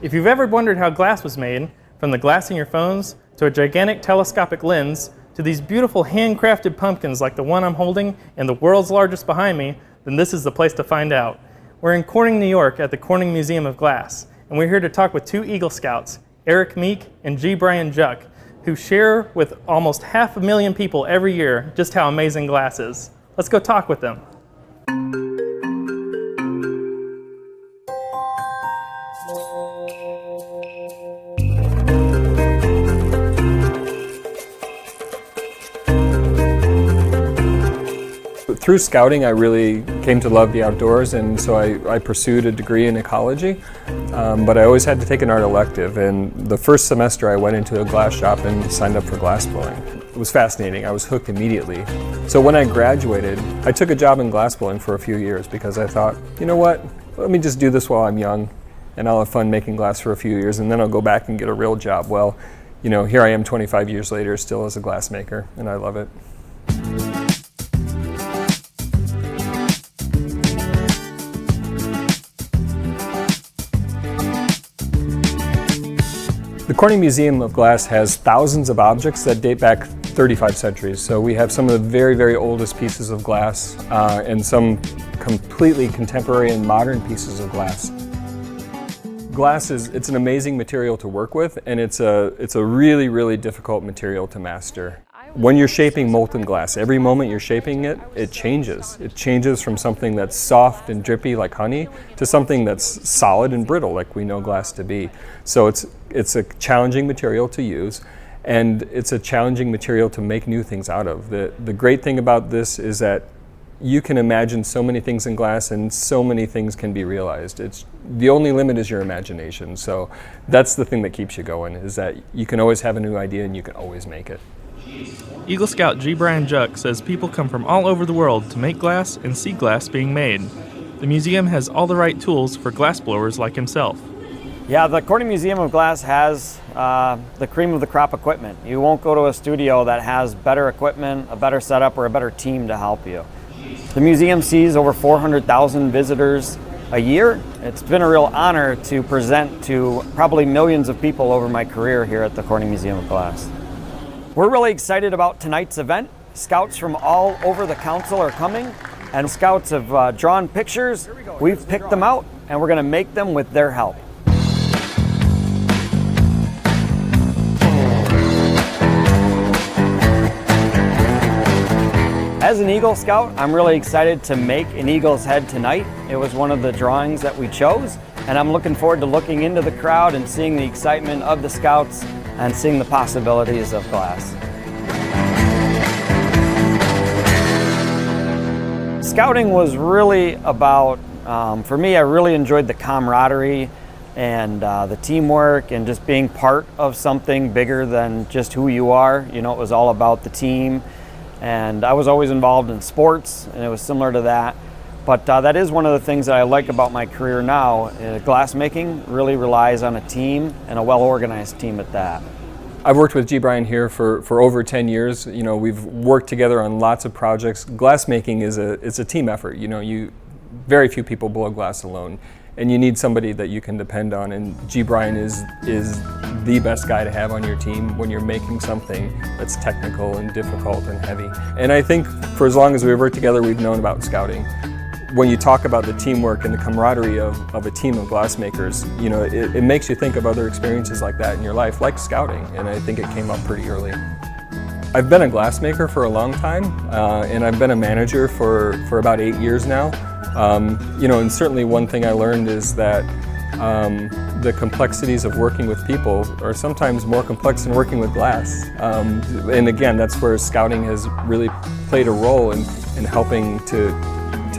If you've ever wondered how glass was made, from the glass in your phones to a gigantic telescopic lens to these beautiful handcrafted pumpkins like the one I'm holding and the world's largest behind me, then this is the place to find out. We're in Corning, New York at the Corning Museum of Glass, and we're here to talk with two Eagle Scouts, Eric Meek and G. Brian Juck, who share with almost 500,000 people every year just how amazing glass is. Let's go talk with them. Through scouting, I really came to love the outdoors, and so I pursued a degree in ecology, but I always had to take an art elective, and the first semester I went into a glass shop and signed up for glassblowing. It was fascinating. I was hooked immediately. So when I graduated, I took a job in glassblowing for a few years because I thought, you know what, let me just do this while I'm young, and I'll have fun making glass for a few years, and then I'll go back and get a real job. Well, you know, here I am 25 years later, still as a glassmaker, and I love it. The Corning Museum of Glass has thousands of objects that date back 35 centuries. So we have some of the very, very oldest pieces of glass and some completely contemporary and modern pieces of glass. Glass it's an amazing material to work with, and it's a really, really difficult material to master. When you're shaping molten glass, every moment you're shaping it, it changes. It changes from something that's soft and drippy like honey to something that's solid and brittle like we know glass to be. So it's a challenging material to use, and it's a challenging material to make new things out of. The great thing about this is that you can imagine so many things in glass and so many things can be realized. The only limit is your imagination. So that's the thing that keeps you going, is that you can always have a new idea and you can always make it. Eagle Scout G. Brian Juck says people come from all over the world to make glass and see glass being made. The museum has all the right tools for glassblowers like himself. Yeah, the Corning Museum of Glass has the cream of the crop equipment. You won't go to a studio that has better equipment, a better setup, or a better team to help you. The museum sees over 400,000 visitors a year. It's been a real honor to present to probably millions of people over my career here at the Corning Museum of Glass. We're really excited about tonight's event. Scouts from all over the council are coming, and scouts have drawn pictures. We've picked them out, and we're going to make them with their help. As an Eagle Scout, I'm really excited to make an eagle's head tonight. It was one of the drawings that we chose, and I'm looking forward to looking into the crowd and seeing the excitement of the scouts and seeing the possibilities of glass. Scouting was really about, for me, I really enjoyed the camaraderie and the teamwork and just being part of something bigger than just who you are. You know, it was all about the team. And I was always involved in sports, and it was similar to that. But that is one of the things that I like about my career now. Glassmaking really relies on a team, and a well-organized team at that. I've worked with G. Brian here for over 10 years. You know, we've worked together on lots of projects. Glassmaking is a team effort. You know, very few people blow glass alone, and you need somebody that you can depend on. And G. Brian is the best guy to have on your team when you're making something that's technical and difficult and heavy. And I think for as long as we've worked together, we've known about scouting. When you talk about the teamwork and the camaraderie of a team of glassmakers, you know, it makes you think of other experiences like that in your life, like scouting, and I think it came up pretty early. I've been a glassmaker for a long time, and I've been a manager for about 8 years now. You know, and certainly one thing I learned is that the complexities of working with people are sometimes more complex than working with glass. And again, that's where scouting has really played a role in helping to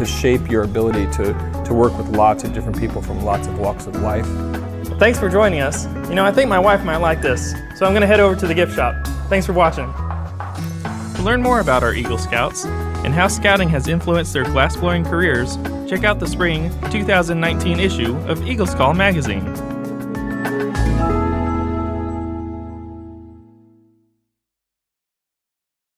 shape your ability to work with lots of different people from lots of walks of life. Thanks for joining us. You know, I think my wife might like this, so I'm going to head over to the gift shop. Thanks for watching. To learn more about our Eagle Scouts and how scouting has influenced their glassblowing careers, check out the spring 2019 issue of Eagles Call magazine.